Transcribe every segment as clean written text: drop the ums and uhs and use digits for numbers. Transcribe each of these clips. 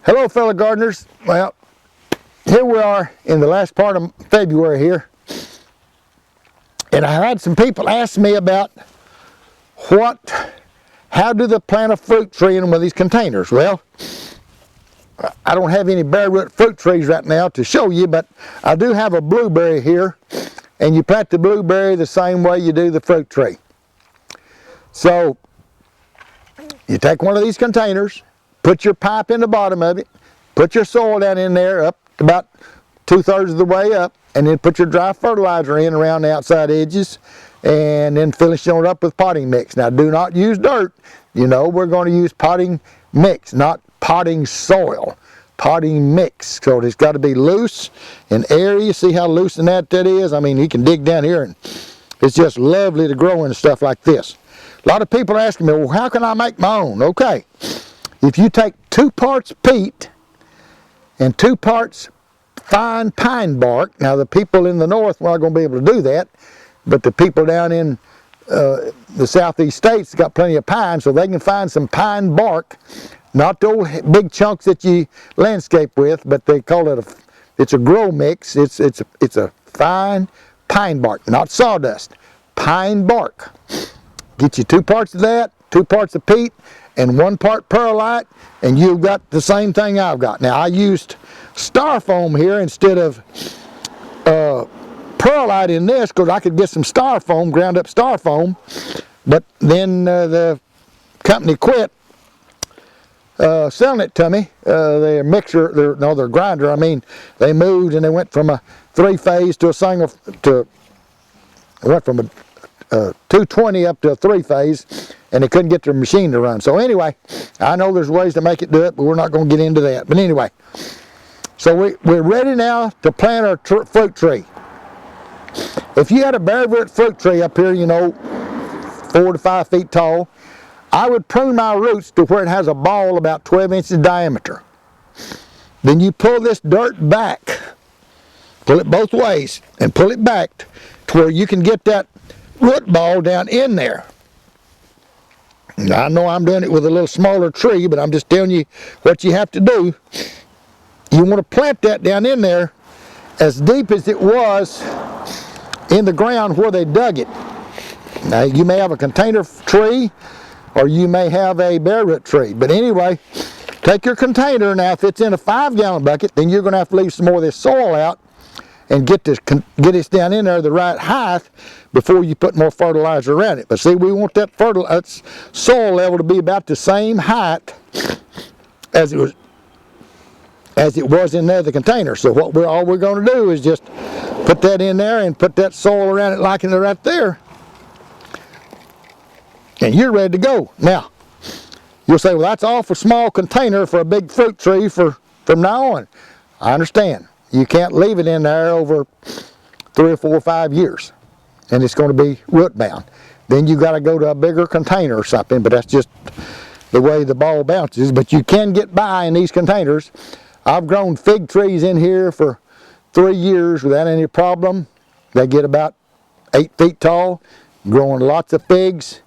Hello fellow gardeners. Well, here we are in the last part of February here, and I had some people ask me about how do they plant a fruit tree in one of these containers. Well, I don't have any bare root fruit trees right now to show you, but I do have a blueberry here, and you plant the blueberry the same way you do the fruit tree. So you take one of these containers, put your pipe in the bottom of it, put your soil down in there up to about 2/3 of the way up, and then put your dry fertilizer in around the outside edges, and then finish it up with potting mix. Now do not use dirt. You know, we're going to use potting mix, not potting soil. Potting mix. So it's got to be loose and airy. You see how loose and that is? I mean, you can dig down here and it's just lovely to grow in stuff like this. A lot of people are asking me, well, how can I make my own? Okay, if you take 2 parts peat and 2 parts fine pine bark. Now the people in the north are not going to be able to do that, but the people down in the southeast states got plenty of pine, so they can find some pine bark, not the old big chunks that you landscape with, but they call it it's a grow mix. It's a fine pine bark, not sawdust, pine bark. Get you 2 parts of that, 2 parts of peat, and 1 part perlite, and you've got the same thing I've got. Now I used styrofoam here instead of perlite in this because I could get some styrofoam, ground up styrofoam, but then the company quit selling it to me. Their mixer, their grinder, I mean, they moved and they went from a 3-phase to a single, it went from a 220 up to a 3-phase, and they couldn't get their machine to run. So anyway, I know there's ways to make it do it, but we're not going to get into that. But anyway, so we're ready now to plant our fruit tree. If you had a bare root fruit tree up here, you know, 4 to 5 feet tall, I would prune my roots to where it has a ball about 12 inches diameter. Then you pull this dirt back, pull it both ways, and pull it back to where you can get that root ball down in there. Now, I know I'm doing it with a little smaller tree, but I'm just telling you what you have to do. You want to plant that down in there as deep as it was in the ground where they dug it. Now you may have a container tree or you may have a bare root tree, but anyway, take your container. Now if it's in a 5-gallon bucket, then you're going to have to leave some more of this soil out and get this down in there the right height before you put more fertilizer around it. But see, we want that soil level to be about the same height as it was in the container. So all we're going to do is just put that in there and put that soil around it like it right there, and you're ready to go. Now you'll say, well, that's awful small container for a big fruit tree from now on. I understand. You can't leave it in there over 3 or 4 or 5 years, and it's going to be root bound. Then you got to go to a bigger container or something, but that's just the way the ball bounces. But you can get by in these containers. I've grown fig trees in here for 3 years without any problem. They get about 8 feet tall, growing lots of figs.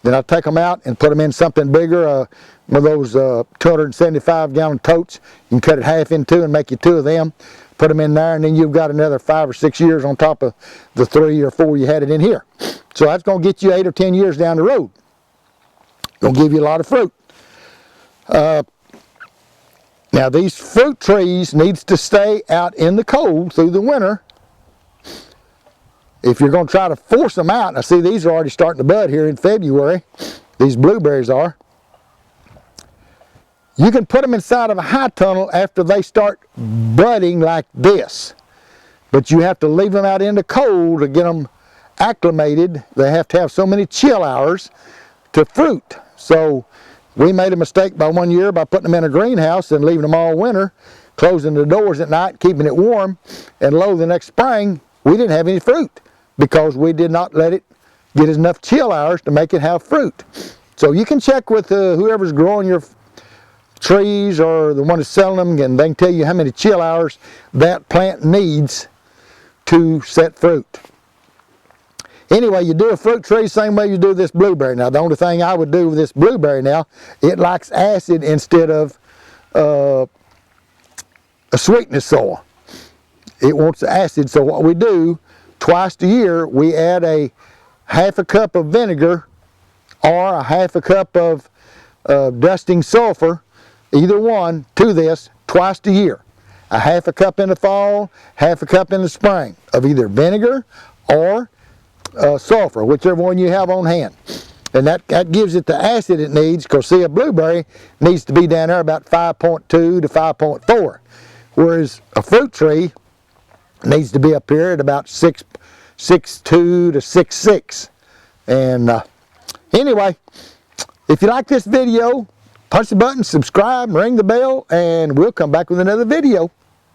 Then I take them out and put them in something bigger, one of those 275-gallon totes. You can cut it half in 2 and make you 2 of them. Put them in there, and then you've got another 5 or 6 years on top of the 3 or 4 you had it in here. So that's going to get you 8 or 10 years down the road. Going to give you a lot of fruit. Now these fruit trees needs to stay out in the cold through the winter. If you're going to try to force them out, now see these are already starting to bud here in February. These blueberries are. You can put them inside of a high tunnel after they start budding like this. But you have to leave them out in the cold to get them acclimated. They have to have so many chill hours to fruit. So we made a mistake by 1 year by putting them in a greenhouse and leaving them all winter, closing the doors at night, keeping it warm, and lo, the next spring, we didn't have any fruit because we did not let it get enough chill hours to make it have fruit. So you can check with whoever's growing your trees or the one that's selling them, and they can tell you how many chill hours that plant needs to set fruit. Anyway, you do a fruit tree same way you do this blueberry. Now, the only thing I would do with this blueberry now, it likes acid instead of a sweetness soil. It wants the acid, so what we do, twice a year, we add a half a cup of vinegar or a half a cup of dusting sulfur, either one, to this twice a year. A half a cup in the fall, half a cup in the spring of either vinegar or sulfur, whichever one you have on hand. And that gives it the acid it needs, because see, a blueberry needs to be down there about 5.2 to 5.4, whereas a fruit tree needs to be up here at about 6.2 to 6.6. And anyway, if you like this video, punch the button, subscribe, ring the bell, and we'll come back with another video.